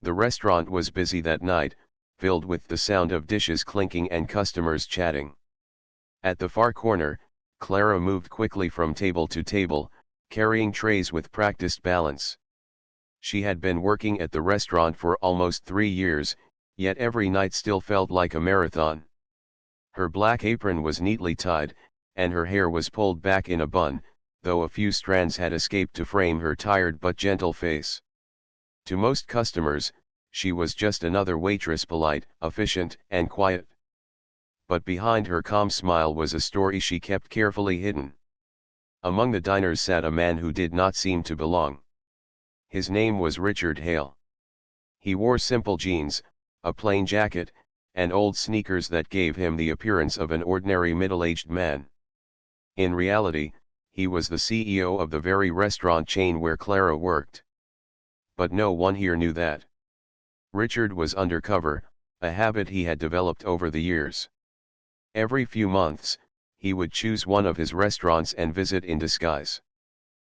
The restaurant was busy that night, filled with the sound of dishes clinking and customers chatting. At the far corner, Clara moved quickly from table to table, carrying trays with practiced balance. She had been working at the restaurant for almost 3 years, yet every night still felt like a marathon. Her black apron was neatly tied, and her hair was pulled back in a bun, though a few strands had escaped to frame her tired but gentle face. To most customers, she was just another waitress, polite, efficient, and quiet. But behind her calm smile was a story she kept carefully hidden. Among the diners sat a man who did not seem to belong. His name was Richard Hale. He wore simple jeans, a plain jacket, and old sneakers that gave him the appearance of an ordinary middle-aged man. In reality, he was the CEO of the very restaurant chain where Clara worked. But no one here knew that. Richard was undercover, a habit he had developed over the years. Every few months, he would choose one of his restaurants and visit in disguise.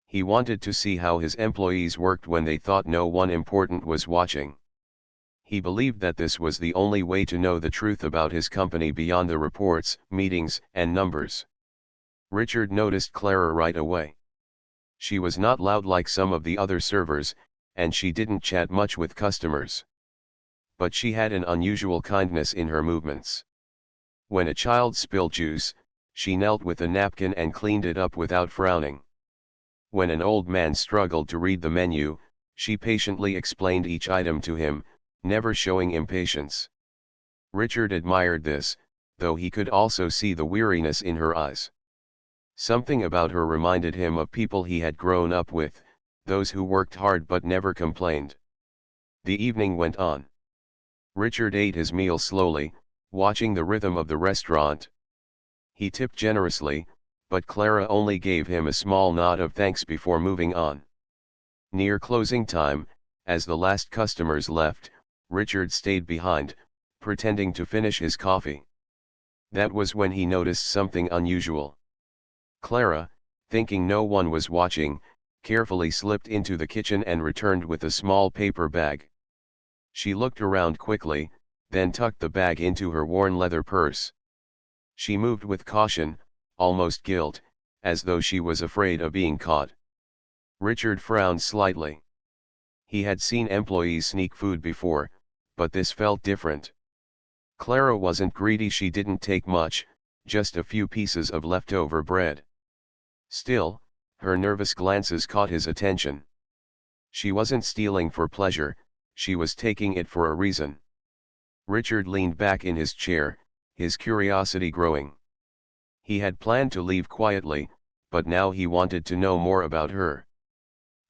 He wanted to see how his employees worked when they thought no one important was watching. He believed that this was the only way to know the truth about his company beyond the reports, meetings, and numbers. Richard noticed Clara right away. She was not loud like some of the other servers, and she didn't chat much with customers. But she had an unusual kindness in her movements. When a child spilled juice, she knelt with a napkin and cleaned it up without frowning. When an old man struggled to read the menu, she patiently explained each item to him, never showing impatience. Richard admired this, though he could also see the weariness in her eyes. Something about her reminded him of people he had grown up with, those who worked hard but never complained. The evening went on. Richard ate his meal slowly, watching the rhythm of the restaurant. He tipped generously, but Clara only gave him a small nod of thanks before moving on. Near closing time, as the last customers left, Richard stayed behind, pretending to finish his coffee. That was when he noticed something unusual. Clara, thinking no one was watching, carefully slipped into the kitchen and returned with a small paper bag. She looked around quickly, then tucked the bag into her worn leather purse. She moved with caution, almost guilt, as though she was afraid of being caught. Richard frowned slightly. He had seen employees sneak food before, but this felt different. Clara wasn't greedy, she didn't take much, just a few pieces of leftover bread. Still, her nervous glances caught his attention. She wasn't stealing for pleasure, she was taking it for a reason. Richard leaned back in his chair, his curiosity growing. He had planned to leave quietly, but now he wanted to know more about her.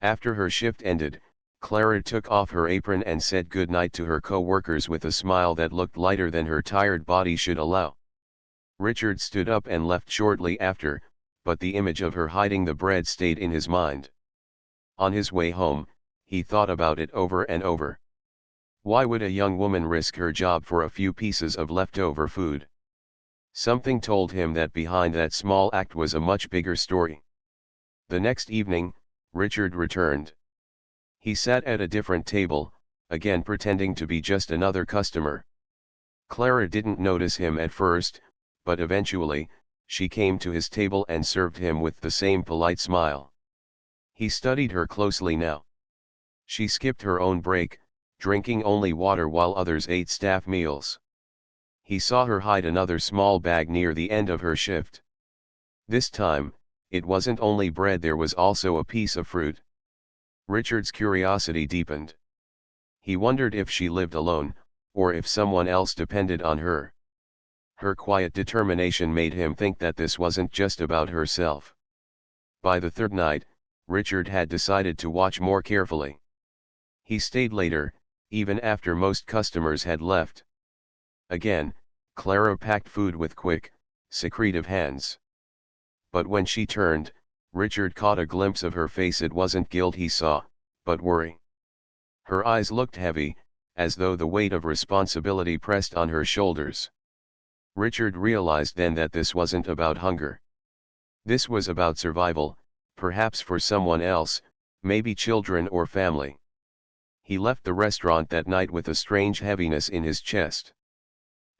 After her shift ended, Clara took off her apron and said goodnight to her co-workers with a smile that looked lighter than her tired body should allow. Richard stood up and left shortly after, but the image of her hiding the bread stayed in his mind. On his way home, he thought about it over and over. Why would a young woman risk her job for a few pieces of leftover food? Something told him that behind that small act was a much bigger story. The next evening, Richard returned. He sat at a different table, again pretending to be just another customer. Clara didn't notice him at first, but eventually, she came to his table and served him with the same polite smile. He studied her closely now. She skipped her own break, drinking only water while others ate staff meals. He saw her hide another small bag near the end of her shift. This time, it wasn't only bread, there was also a piece of fruit. Richard's curiosity deepened. He wondered if she lived alone, or if someone else depended on her. Her quiet determination made him think that this wasn't just about herself. By the third night, Richard had decided to watch more carefully. He stayed later, even after most customers had left. Again, Clara packed food with quick, secretive hands. But when she turned, Richard caught a glimpse of her face. It wasn't guilt he saw, but worry. Her eyes looked heavy, as though the weight of responsibility pressed on her shoulders. Richard realized then that this wasn't about hunger. This was about survival, perhaps for someone else, maybe children or family. He left the restaurant that night with a strange heaviness in his chest.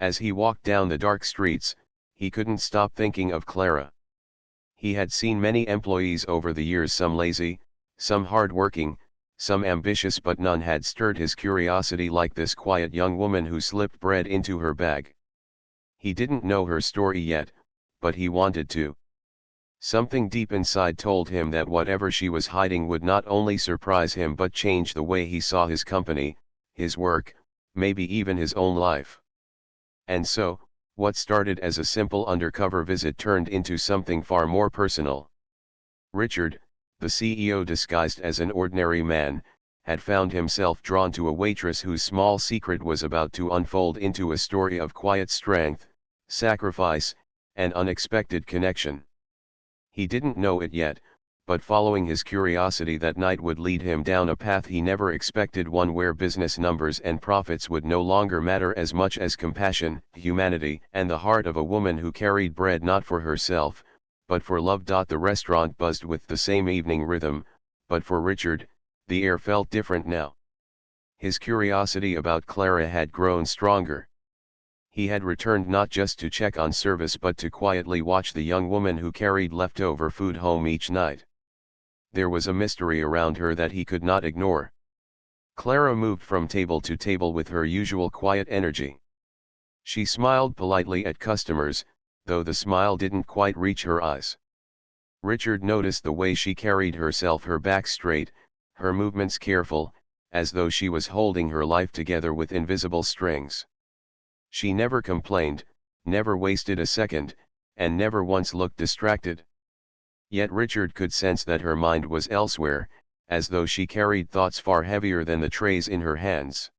As he walked down the dark streets, he couldn't stop thinking of Clara. He had seen many employees over the years, some lazy, some hard-working, some ambitious, but none had stirred his curiosity like this quiet young woman who slipped bread into her bag. He didn't know her story yet, but he wanted to. Something deep inside told him that whatever she was hiding would not only surprise him but change the way he saw his company, his work, maybe even his own life. And so, what started as a simple undercover visit turned into something far more personal. Richard, the CEO disguised as an ordinary man, had found himself drawn to a waitress whose small secret was about to unfold into a story of quiet strength, sacrifice, and unexpected connection. He didn't know it yet, but following his curiosity that night would lead him down a path he never expected, one where business numbers and profits would no longer matter as much as compassion, humanity, and the heart of a woman who carried bread not for herself, but for love. The restaurant buzzed with the same evening rhythm, but for Richard, the air felt different now. His curiosity about Clara had grown stronger. He had returned not just to check on service but to quietly watch the young woman who carried leftover food home each night. There was a mystery around her that he could not ignore. Clara moved from table to table with her usual quiet energy. She smiled politely at customers, though the smile didn't quite reach her eyes. Richard noticed the way she carried herself, her back straight, her movements careful, as though she was holding her life together with invisible strings. She never complained, never wasted a second, and never once looked distracted. Yet Richard could sense that her mind was elsewhere, as though she carried thoughts far heavier than the trays in her hands.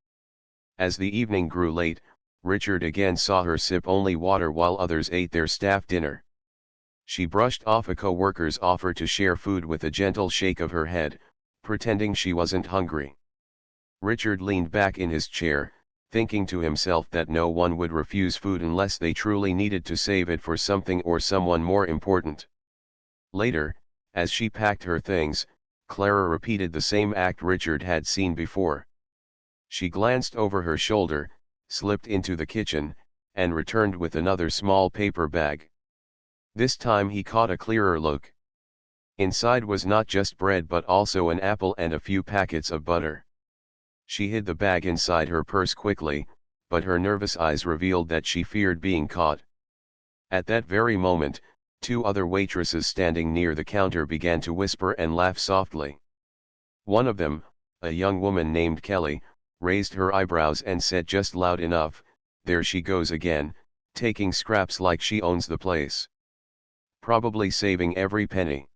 As the evening grew late, Richard again saw her sip only water while others ate their staff dinner. She brushed off a co-worker's offer to share food with a gentle shake of her head, pretending she wasn't hungry. Richard leaned back in his chair, thinking to himself that no one would refuse food unless they truly needed to save it for something or someone more important. Later, as she packed her things, Clara repeated the same act Richard had seen before. She glanced over her shoulder, slipped into the kitchen, and returned with another small paper bag. This time he caught a clearer look. Inside was not just bread but also an apple and a few packets of butter. She hid the bag inside her purse quickly, but her nervous eyes revealed that she feared being caught. At that very moment, two other waitresses standing near the counter began to whisper and laugh softly. One of them, a young woman named Kelly, raised her eyebrows and said just loud enough, "There she goes again, taking scraps like she owns the place. Probably saving every penny."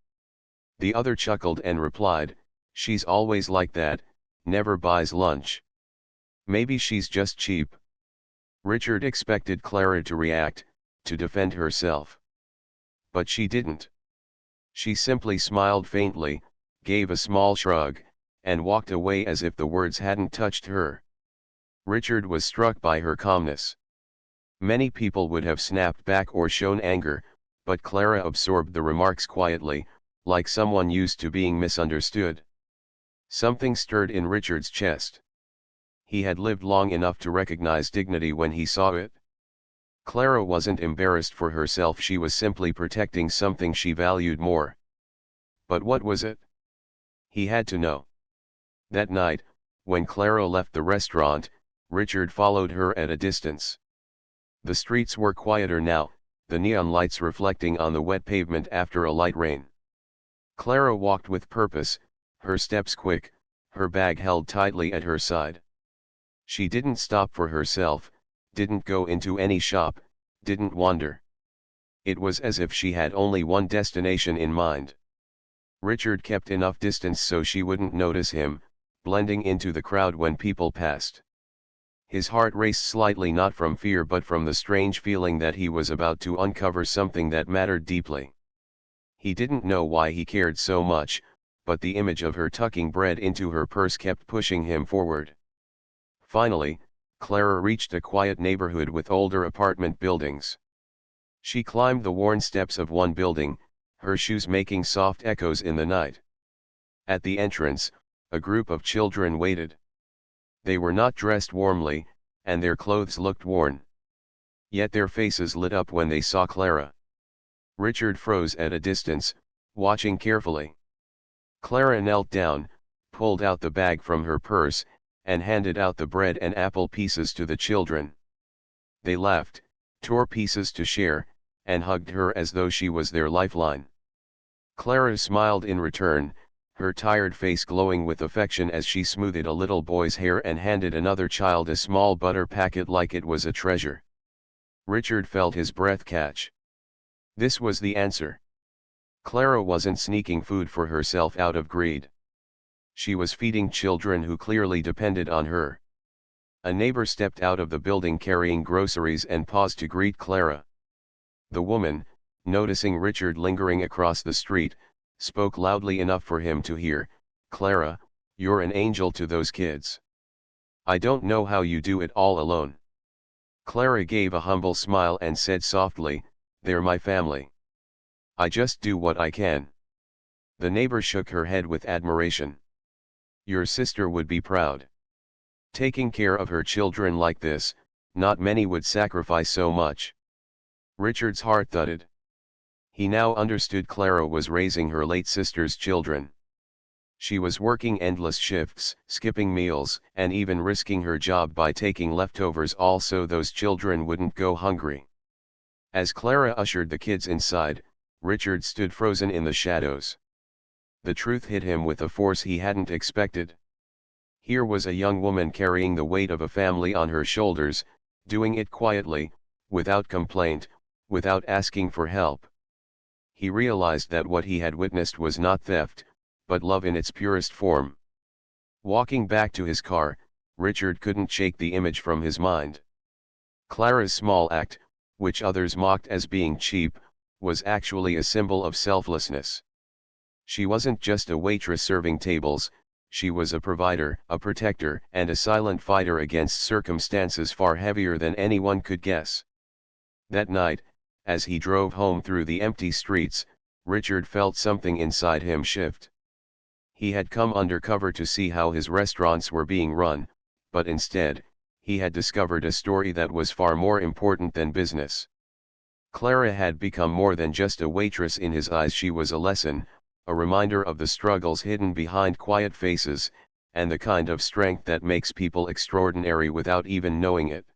The other chuckled and replied, "She's always like that, never buys lunch. Maybe she's just cheap." Richard expected Clara to react, to defend herself. But she didn't. She simply smiled faintly, gave a small shrug, and walked away as if the words hadn't touched her. Richard was struck by her calmness. Many people would have snapped back or shown anger, but Clara absorbed the remarks quietly, like someone used to being misunderstood. Something stirred in Richard's chest. He had lived long enough to recognize dignity when he saw it. Clara wasn't embarrassed for herself, she was simply protecting something she valued more. But what was it? He had to know. That night, when Clara left the restaurant, Richard followed her at a distance. The streets were quieter now, the neon lights reflecting on the wet pavement after a light rain. Clara walked with purpose, her steps quick, her bag held tightly at her side. She didn't stop for herself, didn't go into any shop, didn't wander. It was as if she had only one destination in mind. Richard kept enough distance so she wouldn't notice him, blending into the crowd when people passed. His heart raced slightly, not from fear but from the strange feeling that he was about to uncover something that mattered deeply. He didn't know why he cared so much, but the image of her tucking bread into her purse kept pushing him forward. Finally, Clara reached a quiet neighborhood with older apartment buildings. She climbed the worn steps of one building, her shoes making soft echoes in the night. At the entrance, a group of children waited. They were not dressed warmly, and their clothes looked worn. Yet their faces lit up when they saw Clara. Richard froze at a distance, watching carefully. Clara knelt down, pulled out the bag from her purse, and handed out the bread and apple pieces to the children. They laughed, tore pieces to share, and hugged her as though she was their lifeline. Clara smiled in return, her tired face glowing with affection as she smoothed a little boy's hair and handed another child a small butter packet like it was a treasure. Richard felt his breath catch. This was the answer. Clara wasn't sneaking food for herself out of greed. She was feeding children who clearly depended on her. A neighbor stepped out of the building carrying groceries and paused to greet Clara. The woman, noticing Richard lingering across the street, spoke loudly enough for him to hear, "Clara, you're an angel to those kids. I don't know how you do it all alone." Clara gave a humble smile and said softly, "They're my family. I just do what I can." The neighbor shook her head with admiration. "Your sister would be proud. Taking care of her children like this, not many would sacrifice so much." Richard's heart thudded. He now understood Clara was raising her late sister's children. She was working endless shifts, skipping meals, and even risking her job by taking leftovers all so those children wouldn't go hungry. As Clara ushered the kids inside, Richard stood frozen in the shadows. The truth hit him with a force he hadn't expected. Here was a young woman carrying the weight of a family on her shoulders, doing it quietly, without complaint, without asking for help. He realized that what he had witnessed was not theft, but love in its purest form. Walking back to his car, Richard couldn't shake the image from his mind. Clara's small act, which others mocked as being cheap, was actually a symbol of selflessness. She wasn't just a waitress serving tables, she was a provider, a protector, and a silent fighter against circumstances far heavier than anyone could guess. That night, as he drove home through the empty streets, Richard felt something inside him shift. He had come undercover to see how his restaurants were being run, but instead, he had discovered a story that was far more important than business. Clara had become more than just a waitress in his eyes. She was a lesson, a reminder of the struggles hidden behind quiet faces, and the kind of strength that makes people extraordinary without even knowing it.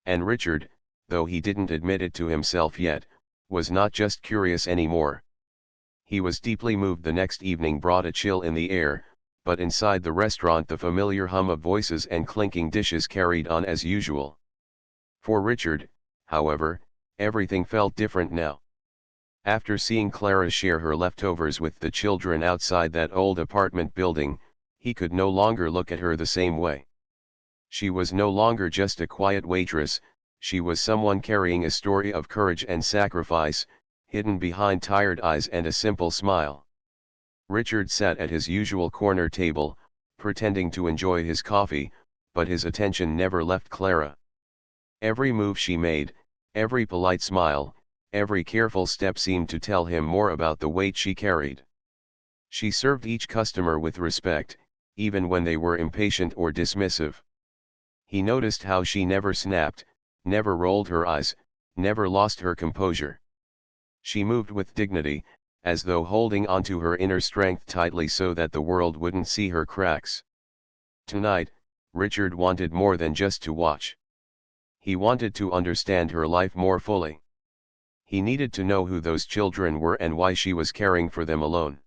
And Richard, though he didn't admit it to himself yet, was not just curious anymore. He was deeply moved. The next evening brought a chill in the air, but inside the restaurant the familiar hum of voices and clinking dishes carried on as usual. For Richard, however, everything felt different now. After seeing Clara share her leftovers with the children outside that old apartment building, he could no longer look at her the same way. She was no longer just a quiet waitress, she was someone carrying a story of courage and sacrifice, hidden behind tired eyes and a simple smile. Richard sat at his usual corner table, pretending to enjoy his coffee, but his attention never left Clara. Every move she made, every polite smile, every careful step seemed to tell him more about the weight she carried. She served each customer with respect, even when they were impatient or dismissive. He noticed how she never snapped, never rolled her eyes, never lost her composure. She moved with dignity, as though holding onto her inner strength tightly so that the world wouldn't see her cracks. Tonight, Richard wanted more than just to watch. He wanted to understand her life more fully. He needed to know who those children were and why she was caring for them alone.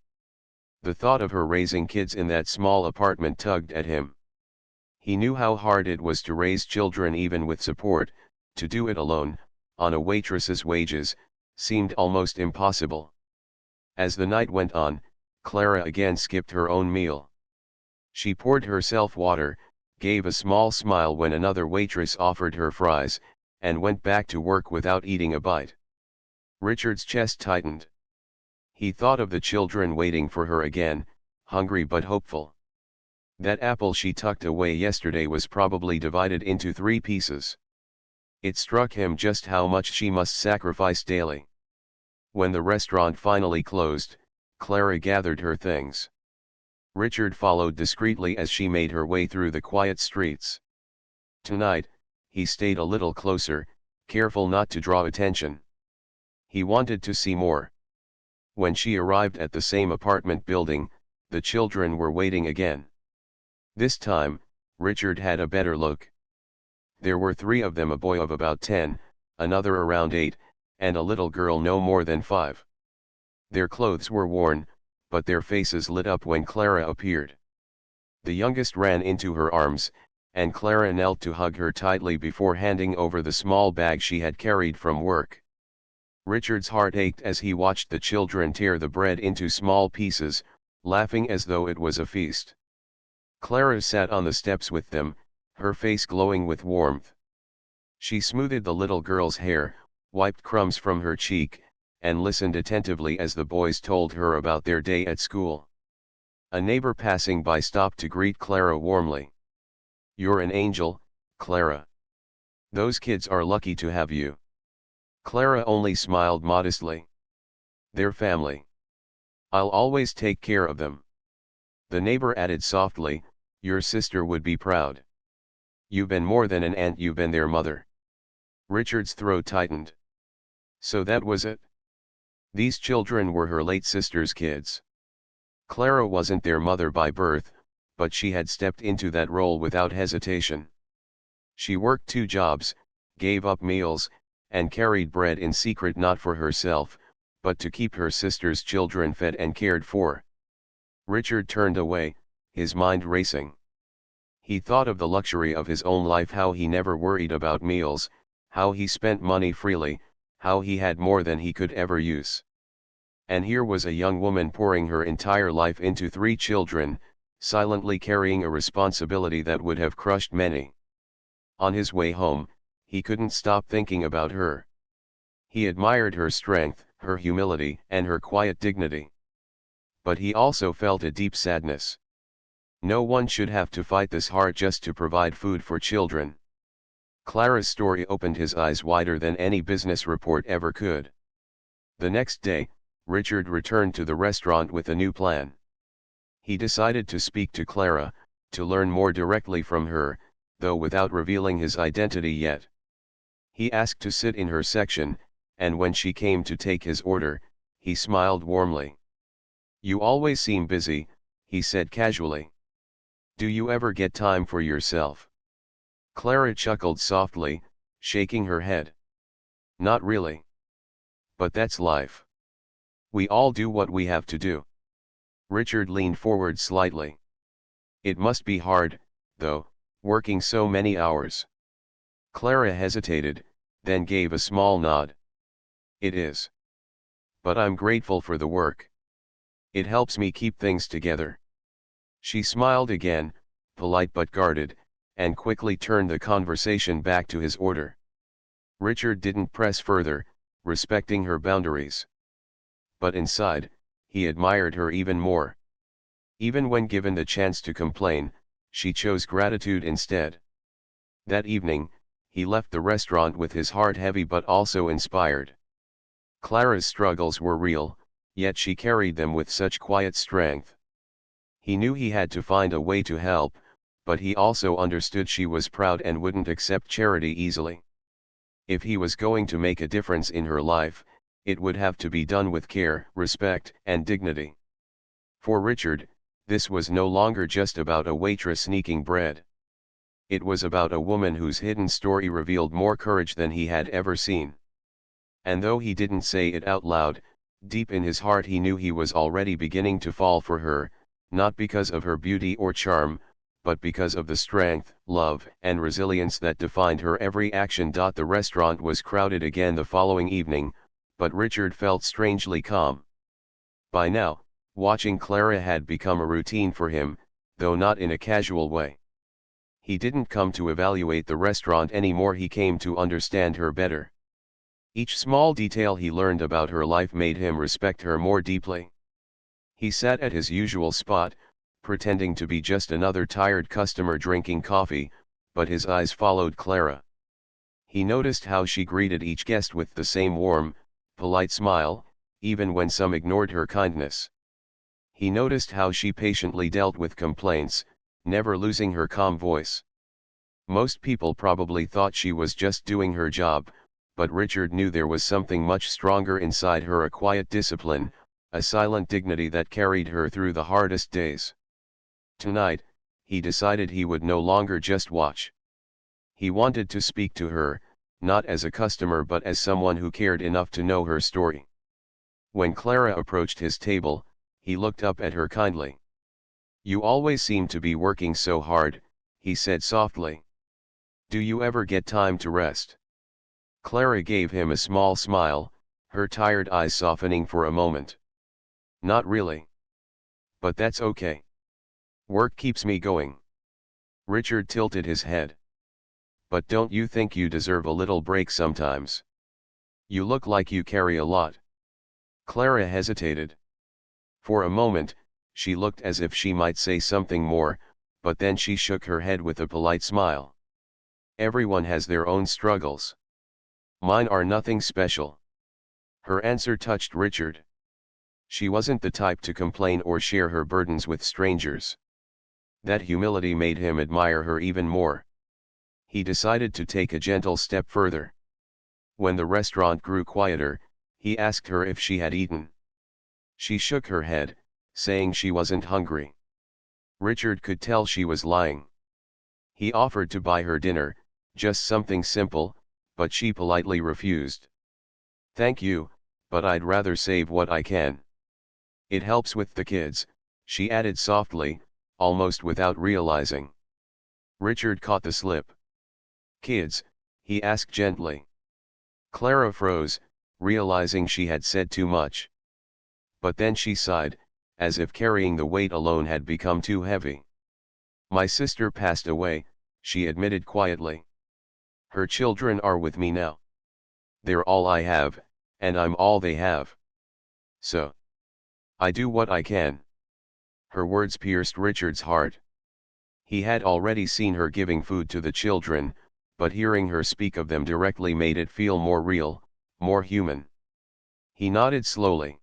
The thought of her raising kids in that small apartment tugged at him. He knew how hard it was to raise children even with support. To do it alone, on a waitress's wages, seemed almost impossible. As the night went on, Clara again skipped her own meal. She poured herself water, gave a small smile when another waitress offered her fries, and went back to work without eating a bite. Richard's chest tightened. He thought of the children waiting for her again, hungry but hopeful. That apple she tucked away yesterday was probably divided into 3 pieces. It struck him just how much she must sacrifice daily. When the restaurant finally closed, Clara gathered her things. Richard followed discreetly as she made her way through the quiet streets. Tonight, he stayed a little closer, careful not to draw attention. He wanted to see more. When she arrived at the same apartment building, the children were waiting again. This time, Richard had a better look. There were 3 of them, a boy of about 10, another around 8, and a little girl no more than 5. Their clothes were worn, but their faces lit up when Clara appeared. The youngest ran into her arms, and Clara knelt to hug her tightly before handing over the small bag she had carried from work. Richard's heart ached as he watched the children tear the bread into small pieces, laughing as though it was a feast. Clara sat on the steps with them, her face glowing with warmth. She smoothed the little girl's hair, wiped crumbs from her cheek, and listened attentively as the boys told her about their day at school. A neighbor passing by stopped to greet Clara warmly. "You're an angel, Clara. Those kids are lucky to have you." Clara only smiled modestly. "They're family. I'll always take care of them." The neighbor added softly, "Your sister would be proud. You've been more than an aunt, you've been their mother." Richard's throat tightened. So that was it. These children were her late sister's kids. Clara wasn't their mother by birth, but she had stepped into that role without hesitation. She worked 2 jobs, gave up meals, and carried bread in secret, not for herself, but to keep her sister's children fed and cared for. Richard turned away, his mind racing. He thought of the luxury of his own life, how he never worried about meals, how he spent money freely, how he had more than he could ever use. And here was a young woman pouring her entire life into 3 children, silently carrying a responsibility that would have crushed many. On his way home, he couldn't stop thinking about her. He admired her strength, her humility, and her quiet dignity. But he also felt a deep sadness. No one should have to fight this hard just to provide food for children. Clara's story opened his eyes wider than any business report ever could. The next day, Richard returned to the restaurant with a new plan. He decided to speak to Clara, to learn more directly from her, though without revealing his identity yet. He asked to sit in her section, and when she came to take his order, he smiled warmly. "You always seem busy," he said casually. "Do you ever get time for yourself?" Clara chuckled softly, shaking her head. "Not really. But that's life. We all do what we have to do." Richard leaned forward slightly. "It must be hard, though, working so many hours." Clara hesitated, then gave a small nod. "It is. But I'm grateful for the work. It helps me keep things together." She smiled again, polite but guarded, and quickly turned the conversation back to his order. Richard didn't press further, respecting her boundaries. But inside, he admired her even more. Even when given the chance to complain, she chose gratitude instead. That evening, he left the restaurant with his heart heavy but also inspired. Clara's struggles were real, yet she carried them with such quiet strength. He knew he had to find a way to help, but he also understood she was proud and wouldn't accept charity easily. If he was going to make a difference in her life, it would have to be done with care, respect, and dignity. For Richard, this was no longer just about a waitress sneaking bread. It was about a woman whose hidden story revealed more courage than he had ever seen. And though he didn't say it out loud, deep in his heart he knew he was already beginning to fall for her, not because of her beauty or charm, but because of the strength, love, and resilience that defined her every action. The restaurant was crowded again the following evening, but Richard felt strangely calm. By now, watching Clara had become a routine for him, though not in a casual way. He didn't come to evaluate the restaurant anymore, he came to understand her better. Each small detail he learned about her life made him respect her more deeply. He sat at his usual spot, pretending to be just another tired customer drinking coffee, but his eyes followed Clara. He noticed how she greeted each guest with the same warm, polite smile, even when some ignored her kindness. He noticed how she patiently dealt with complaints, never losing her calm voice. Most people probably thought she was just doing her job, but Richard knew there was something much stronger inside her, a quiet discipline, a silent dignity that carried her through the hardest days. Tonight, he decided he would no longer just watch. He wanted to speak to her, not as a customer but as someone who cared enough to know her story. When Clara approached his table, he looked up at her kindly. "You always seem to be working so hard," he said softly. "Do you ever get time to rest?" Clara gave him a small smile, her tired eyes softening for a moment. "Not really. But that's okay. Work keeps me going." Richard tilted his head. "But don't you think you deserve a little break sometimes? You look like you carry a lot." Clara hesitated. For a moment, she looked as if she might say something more, but then she shook her head with a polite smile. "Everyone has their own struggles. Mine are nothing special." Her answer touched Richard. She wasn't the type to complain or share her burdens with strangers. That humility made him admire her even more. He decided to take a gentle step further. When the restaurant grew quieter, he asked her if she had eaten. She shook her head, saying she wasn't hungry. Richard could tell she was lying. He offered to buy her dinner, just something simple, but she politely refused. "Thank you, but I'd rather save what I can. It helps with the kids," she added softly, almost without realizing. Richard caught the slip. "Kids?" he asked gently. Clara froze, realizing she had said too much. But then she sighed, as if carrying the weight alone had become too heavy. "My sister passed away," she admitted quietly. "Her children are with me now. They're all I have, and I'm all they have. So I do what I can." Her words pierced Richard's heart. He had already seen her giving food to the children, but hearing her speak of them directly made it feel more real, more human. He nodded slowly.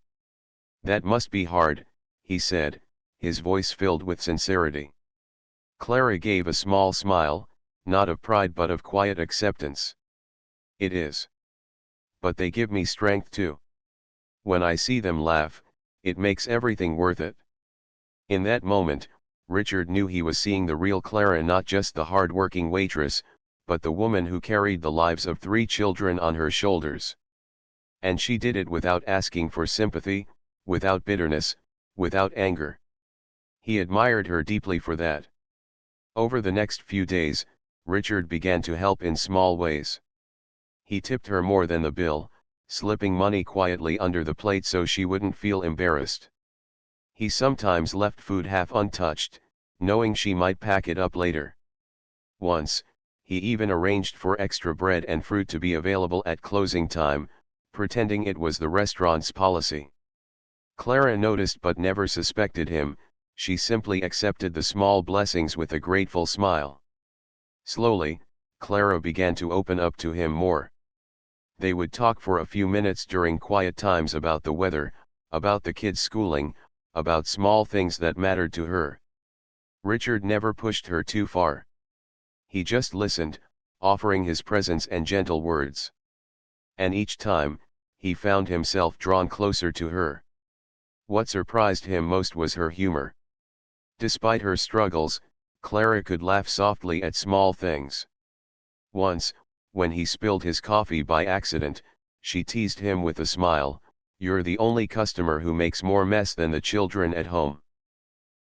"That must be hard," he said, his voice filled with sincerity. Clara gave a small smile, not of pride but of quiet acceptance. "It is. But they give me strength too. When I see them laugh, it makes everything worth it." In that moment, Richard knew he was seeing the real Clara, not just the hard-working waitress, but the woman who carried the lives of 3 children on her shoulders. And she did it without asking for sympathy, without bitterness, without anger. He admired her deeply for that. Over the next few days, Richard began to help in small ways. He tipped her more than the bill, slipping money quietly under the plate so she wouldn't feel embarrassed. He sometimes left food half untouched, knowing she might pack it up later. Once, he even arranged for extra bread and fruit to be available at closing time, pretending it was the restaurant's policy. Clara noticed but never suspected him. She simply accepted the small blessings with a grateful smile. Slowly, Clara began to open up to him more. They would talk for a few minutes during quiet times about the weather, about the kids' schooling, about small things that mattered to her. Richard never pushed her too far. He just listened, offering his presence and gentle words. And each time, he found himself drawn closer to her. What surprised him most was her humor. Despite her struggles, Clara could laugh softly at small things. Once, when he spilled his coffee by accident, she teased him with a smile, "You're the only customer who makes more mess than the children at home."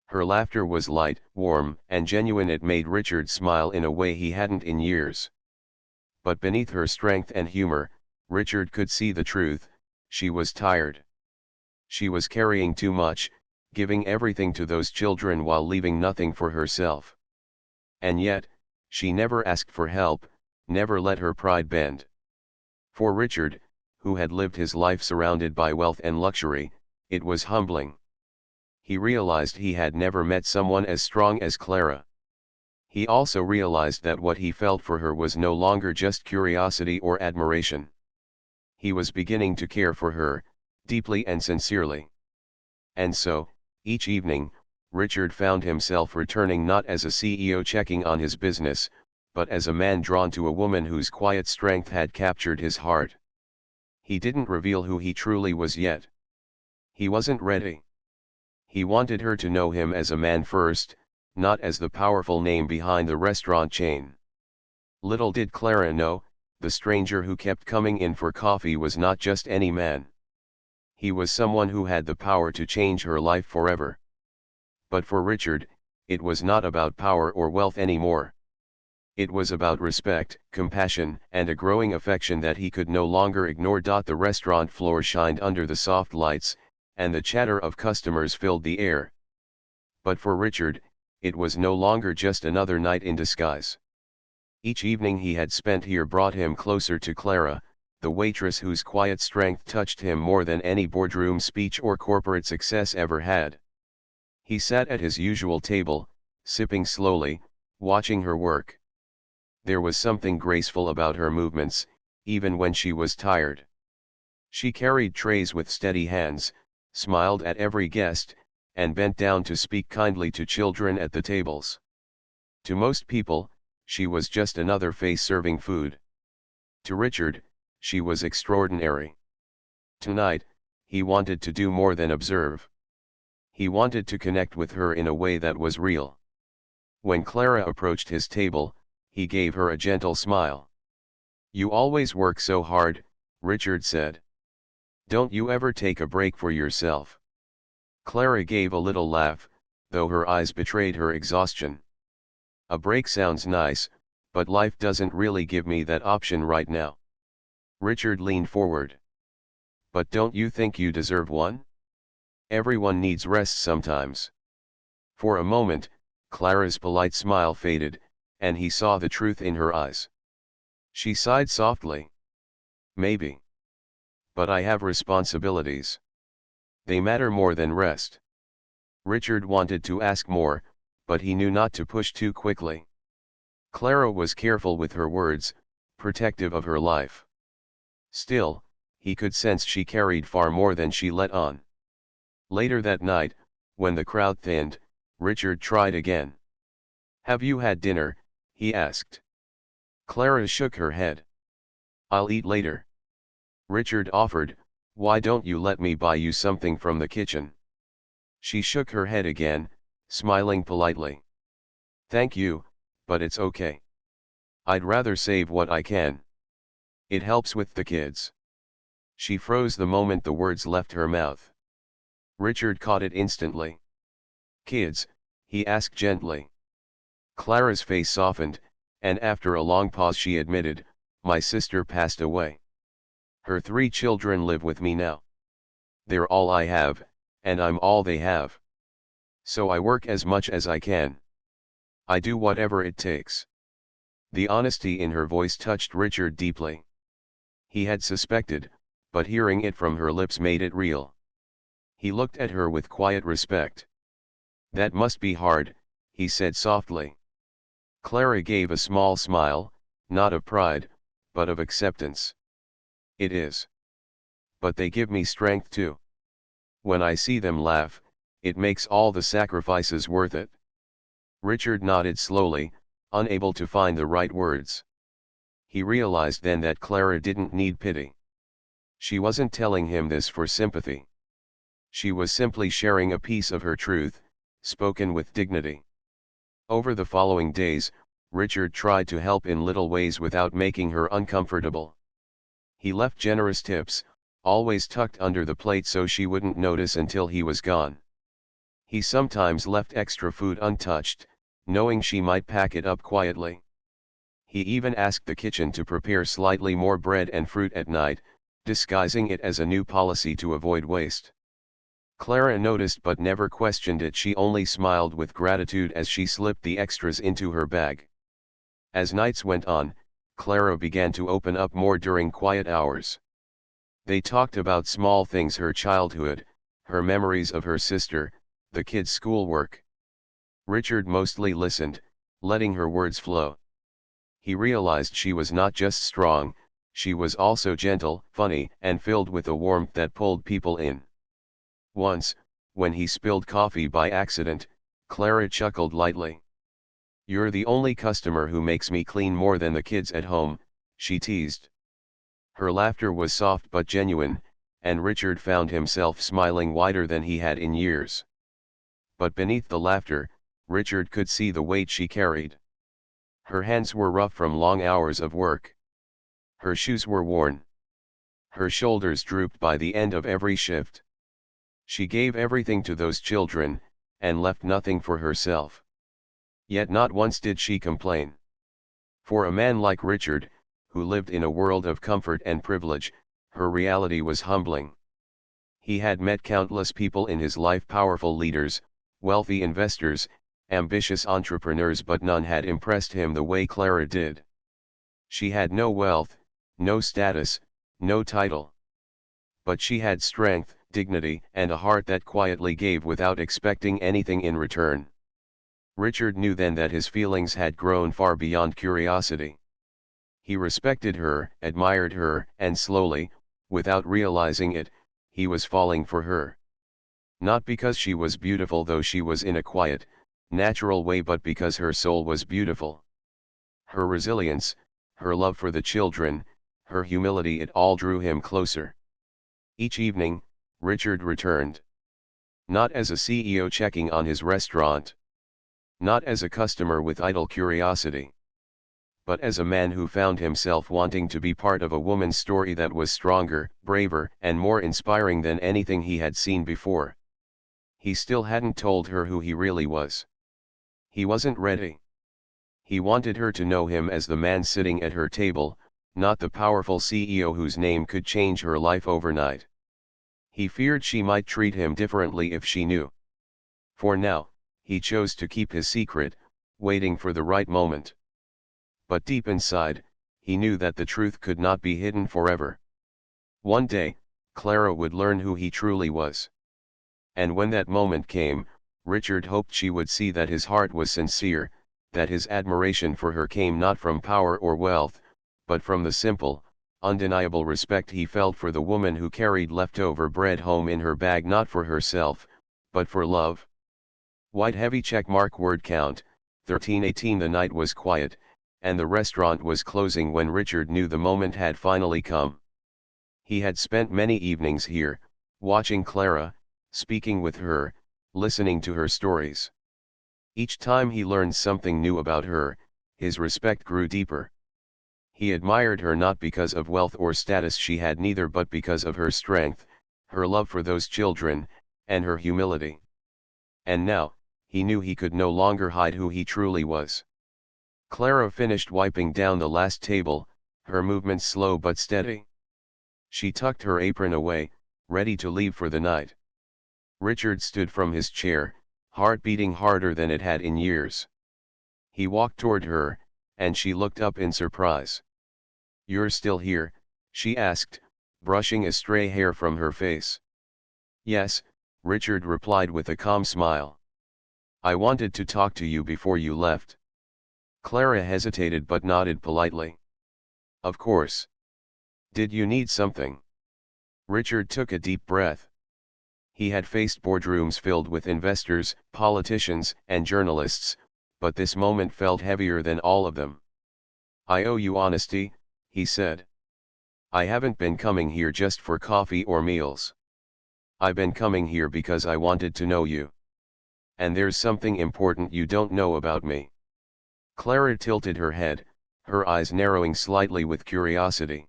Her laughter was light, warm, and genuine. It made Richard smile in a way he hadn't in years. But beneath her strength and humor, Richard could see the truth: she was tired. She was carrying too much, giving everything to those children while leaving nothing for herself. And yet, she never asked for help, never let her pride bend. For Richard, who had lived his life surrounded by wealth and luxury, it was humbling. He realized he had never met someone as strong as Clara. He also realized that what he felt for her was no longer just curiosity or admiration. He was beginning to care for her, deeply and sincerely. And so, Each evening, Richard found himself returning not as a CEO checking on his business, but as a man drawn to a woman whose quiet strength had captured his heart. He didn't reveal who he truly was yet. He wasn't ready. He wanted her to know him as a man first, not as the powerful name behind the restaurant chain. Little did Clara know, the stranger who kept coming in for coffee was not just any man. He was someone who had the power to change her life forever. But for Richard, it was not about power or wealth anymore. It was about respect, compassion, and a growing affection that he could no longer ignore. The restaurant floor shined under the soft lights, and the chatter of customers filled the air. But for Richard, it was no longer just another night in disguise. Each evening he had spent here brought him closer to Clara, the waitress whose quiet strength touched him more than any boardroom speech or corporate success ever had. He sat at his usual table, sipping slowly, watching her work. There was something graceful about her movements, even when she was tired. She carried trays with steady hands, smiled at every guest, and bent down to speak kindly to children at the tables. To most people, she was just another face serving food. To Richard, she was extraordinary. Tonight, he wanted to do more than observe. He wanted to connect with her in a way that was real. When Clara approached his table, he gave her a gentle smile. "You always work so hard," Richard said. "Don't you ever take a break for yourself?" Clara gave a little laugh, though her eyes betrayed her exhaustion. "A break sounds nice, but life doesn't really give me that option right now." Richard leaned forward. "But don't you think you deserve one? Everyone needs rest sometimes." For a moment, Clara's polite smile faded, and he saw the truth in her eyes. She sighed softly. "Maybe. But I have responsibilities. They matter more than rest." Richard wanted to ask more, but he knew not to push too quickly. Clara was careful with her words, protective of her life. Still, he could sense she carried far more than she let on. Later that night, when the crowd thinned, Richard tried again. "Have you had dinner?" he asked. Clara shook her head. "I'll eat later." Richard offered, "Why don't you let me buy you something from the kitchen?" She shook her head again, smiling politely. "Thank you, but it's okay. I'd rather save what I can. It helps with the kids." She froze the moment the words left her mouth. Richard caught it instantly. "Kids?" he asked gently. Clara's face softened, and after a long pause she admitted, "My sister passed away. Her 3 children live with me now. They're all I have, and I'm all they have. So I work as much as I can. I do whatever it takes." The honesty in her voice touched Richard deeply. He had suspected, but hearing it from her lips made it real. He looked at her with quiet respect. "That must be hard," he said softly. Clara gave a small smile, not of pride, but of acceptance. "It is. But they give me strength too. When I see them laugh, it makes all the sacrifices worth it." Richard nodded slowly, unable to find the right words. He realized then that Clara didn't need pity. She wasn't telling him this for sympathy. She was simply sharing a piece of her truth, spoken with dignity. Over the following days, Richard tried to help in little ways without making her uncomfortable. He left generous tips, always tucked under the plate so she wouldn't notice until he was gone. He sometimes left extra food untouched, knowing she might pack it up quietly. He even asked the kitchen to prepare slightly more bread and fruit at night, disguising it as a new policy to avoid waste. Clara noticed but never questioned it. She only smiled with gratitude as she slipped the extras into her bag. As nights went on, Clara began to open up more during quiet hours. They talked about small things: her childhood, her memories of her sister, the kids' schoolwork. Richard mostly listened, letting her words flow. He realized she was not just strong, she was also gentle, funny, and filled with a warmth that pulled people in. Once, When he spilled coffee by accident, Clara chuckled lightly. "You're the only customer who makes me clean more than the kids at home," she teased. Her laughter was soft but genuine, and Richard found himself smiling wider than he had in years. But beneath the laughter, Richard could see the weight she carried. Her hands were rough from long hours of work. Her shoes were worn. Her shoulders drooped by the end of every shift. She gave everything to those children, and left nothing for herself. Yet not once did she complain. For a man like Richard, who lived in a world of comfort and privilege, her reality was humbling. He had met countless people in his life, powerful leaders, wealthy investors, ambitious entrepreneurs, but none had impressed him the way Clara did. She had no wealth, no status, no title. But she had strength, dignity, and a heart that quietly gave without expecting anything in return. Richard knew then that his feelings had grown far beyond curiosity. He respected her, admired her, and slowly, without realizing it, he was falling for her. Not because she was beautiful, though she was in a quiet, natural way, but because her soul was beautiful. Her resilience, her love for the children, her humility, it all drew him closer. Each evening, Richard returned. Not as a CEO checking on his restaurant. Not as a customer with idle curiosity. But as a man who found himself wanting to be part of a woman's story that was stronger, braver, and more inspiring than anything he had seen before. He still hadn't told her who he really was. He wasn't ready. He wanted her to know him as the man sitting at her table, not the powerful CEO whose name could change her life overnight. He feared she might treat him differently if she knew. For now, he chose to keep his secret, waiting for the right moment. But deep inside, he knew that the truth could not be hidden forever. One day, Clara would learn who he truly was. And when that moment came, Richard hoped she would see that his heart was sincere, that his admiration for her came not from power or wealth, but from the simple, undeniable respect he felt for the woman who carried leftover bread home in her bag, not for herself, but for love. White heavy checkmark, word count, 1318. The night was quiet, and the restaurant was closing when Richard knew the moment had finally come. He had spent many evenings here, watching Clara, speaking with her, listening to her stories. Each time he learned something new about her, his respect grew deeper. He admired her not because of wealth or status she had neither, but because of her strength, her love for those children, and her humility. And now, he knew he could no longer hide who he truly was. Clara finished wiping down the last table, her movements slow but steady. She tucked her apron away, ready to leave for the night. Richard stood from his chair, heart beating harder than it had in years. He walked toward her, and she looked up in surprise. "You're still here?" she asked, brushing a stray hair from her face. "Yes," Richard replied with a calm smile. "I wanted to talk to you before you left." Clara hesitated but nodded politely. "Of course. Did you need something?" Richard took a deep breath. He had faced boardrooms filled with investors, politicians, and journalists, but this moment felt heavier than all of them. "I owe you honesty," he said. "I haven't been coming here just for coffee or meals. I've been coming here because I wanted to know you. And there's something important you don't know about me." Clara tilted her head, her eyes narrowing slightly with curiosity.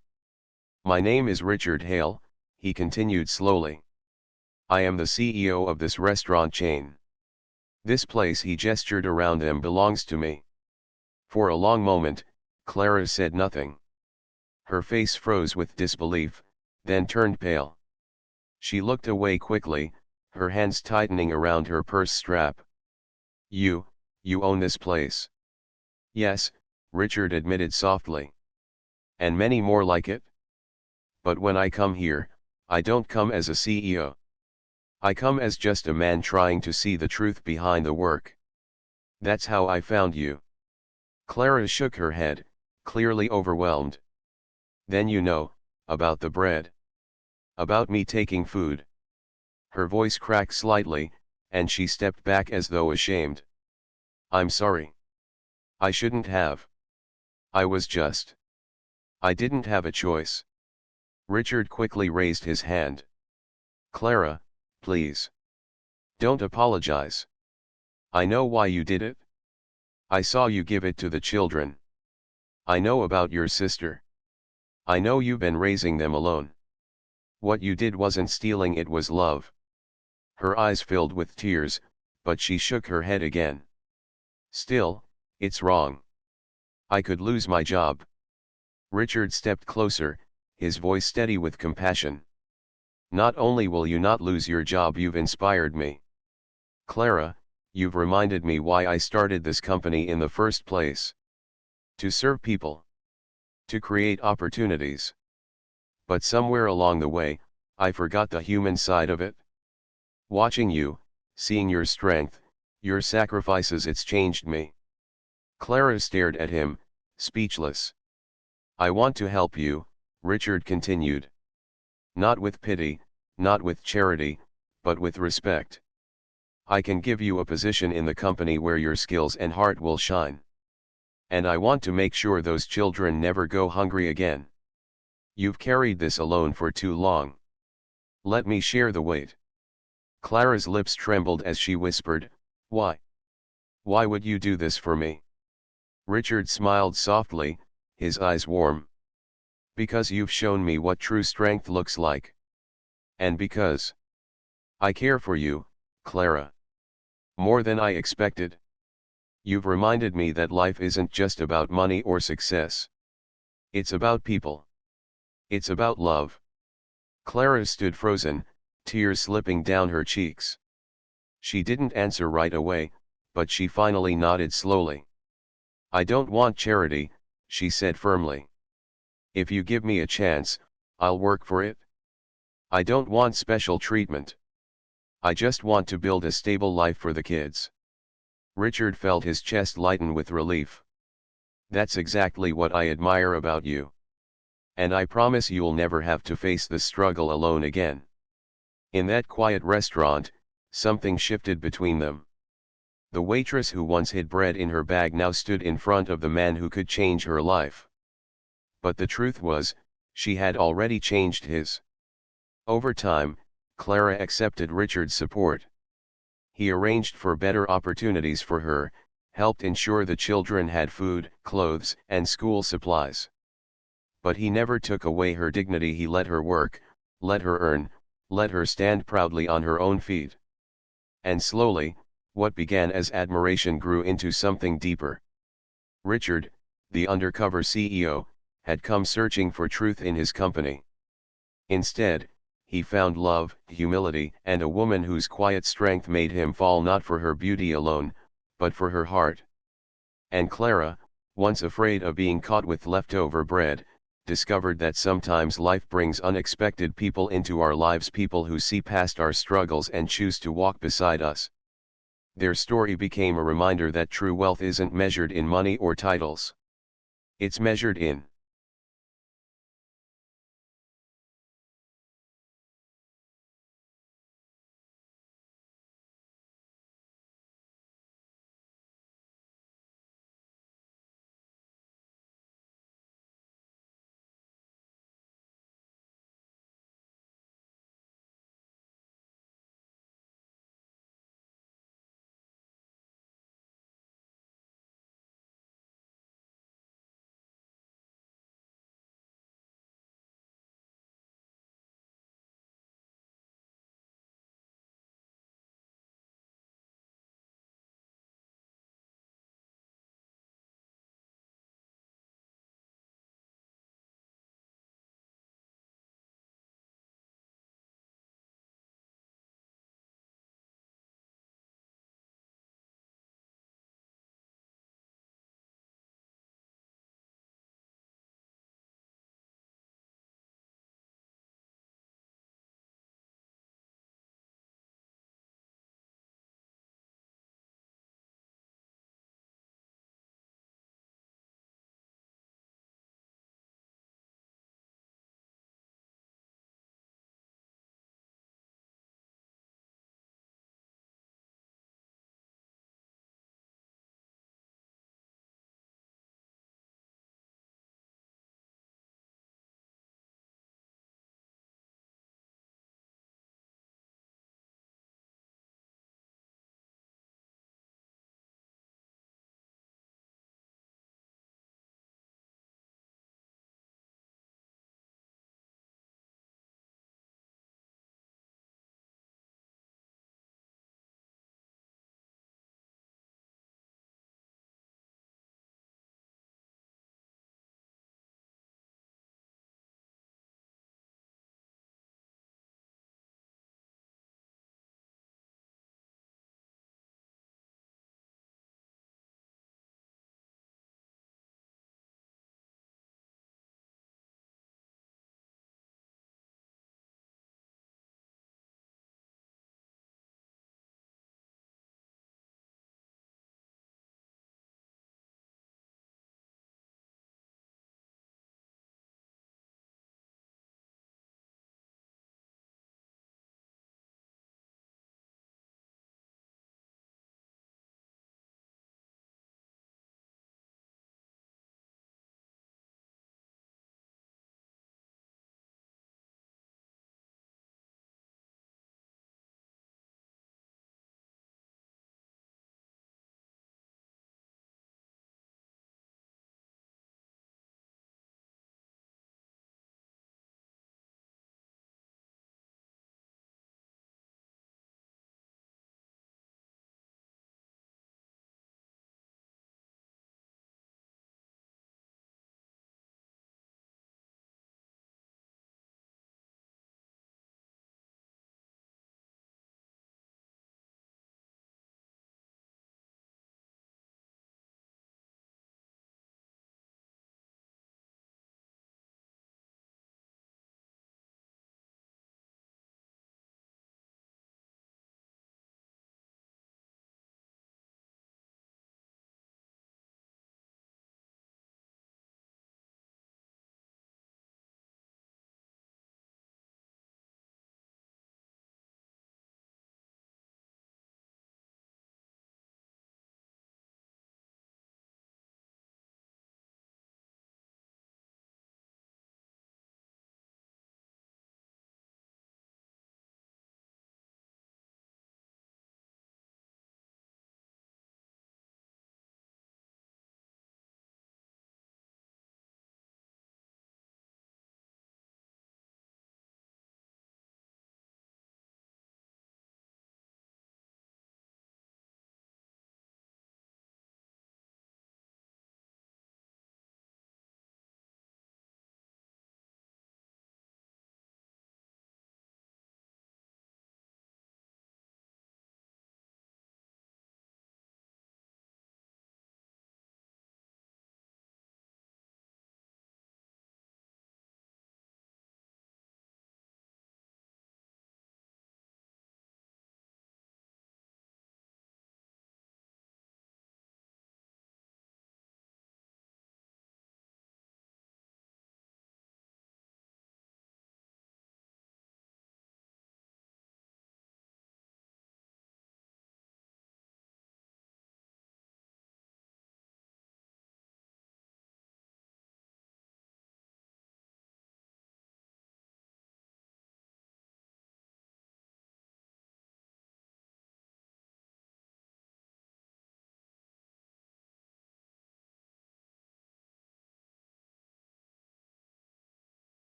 "My name is Richard Hale," he continued slowly. "I am the CEO of this restaurant chain. This place," he gestured around them, "belongs to me." For a long moment, Clara said nothing. Her face froze with disbelief, then turned pale. She looked away quickly, her hands tightening around her purse strap. You own this place?" "Yes," Richard admitted softly. "And many more like it? But when I come here, I don't come as a CEO. I come as just a man trying to see the truth behind the work. That's how I found you." Clara shook her head, clearly overwhelmed. "Then you know about the bread? About me taking food?" Her voice cracked slightly, and she stepped back as though ashamed. I'm sorry. I shouldn't have. I was just. I didn't have a choice. Richard quickly raised his hand. Clara, please. Don't apologize. I know why you did it. I saw you give it to the children. I know about your sister. I know you've been raising them alone. What you did wasn't stealing, it was love. Her eyes filled with tears, but she shook her head again. Still, it's wrong. I could lose my job. Richard stepped closer, his voice steady with compassion. Not only will you not lose your job, you've inspired me. Clara, you've reminded me why I started this company in the first place. To serve people. To create opportunities. But somewhere along the way, I forgot the human side of it. Watching you, seeing your strength, your sacrifices, it's changed me. Clara stared at him, speechless. I want to help you, Richard continued. Not with pity, not with charity, but with respect. I can give you a position in the company where your skills and heart will shine. And I want to make sure those children never go hungry again. You've carried this alone for too long. Let me share the weight. Clara's lips trembled as she whispered, Why? Why would you do this for me? Richard smiled softly, his eyes warm. Because you've shown me what true strength looks like. And because I care for you, Clara. More than I expected. You've reminded me that life isn't just about money or success. It's about people. It's about love. Clara stood frozen, tears slipping down her cheeks. She didn't answer right away, but she finally nodded slowly. I don't want charity, she said firmly. If you give me a chance, I'll work for it. I don't want special treatment. I just want to build a stable life for the kids. Richard felt his chest lighten with relief. That's exactly what I admire about you. And I promise you'll never have to face the struggle alone again. In that quiet restaurant, something shifted between them. The waitress who once hid bread in her bag now stood in front of the man who could change her life. But the truth was, she had already changed his. Over time, Clara accepted Richard's support. He arranged for better opportunities for her, helped ensure the children had food, clothes, and school supplies. But he never took away her dignity. He let her work, let her earn, let her stand proudly on her own feet. And slowly, what began as admiration grew into something deeper. Richard, the undercover CEO, had come searching for truth in his company. Instead, he found love, humility, and a woman whose quiet strength made him fall not for her beauty alone, but for her heart. And Clara, once afraid of being caught with leftover bread, discovered that sometimes life brings unexpected people into our lives, people who see past our struggles and choose to walk beside us. Their story became a reminder that true wealth isn't measured in money or titles. It's measured in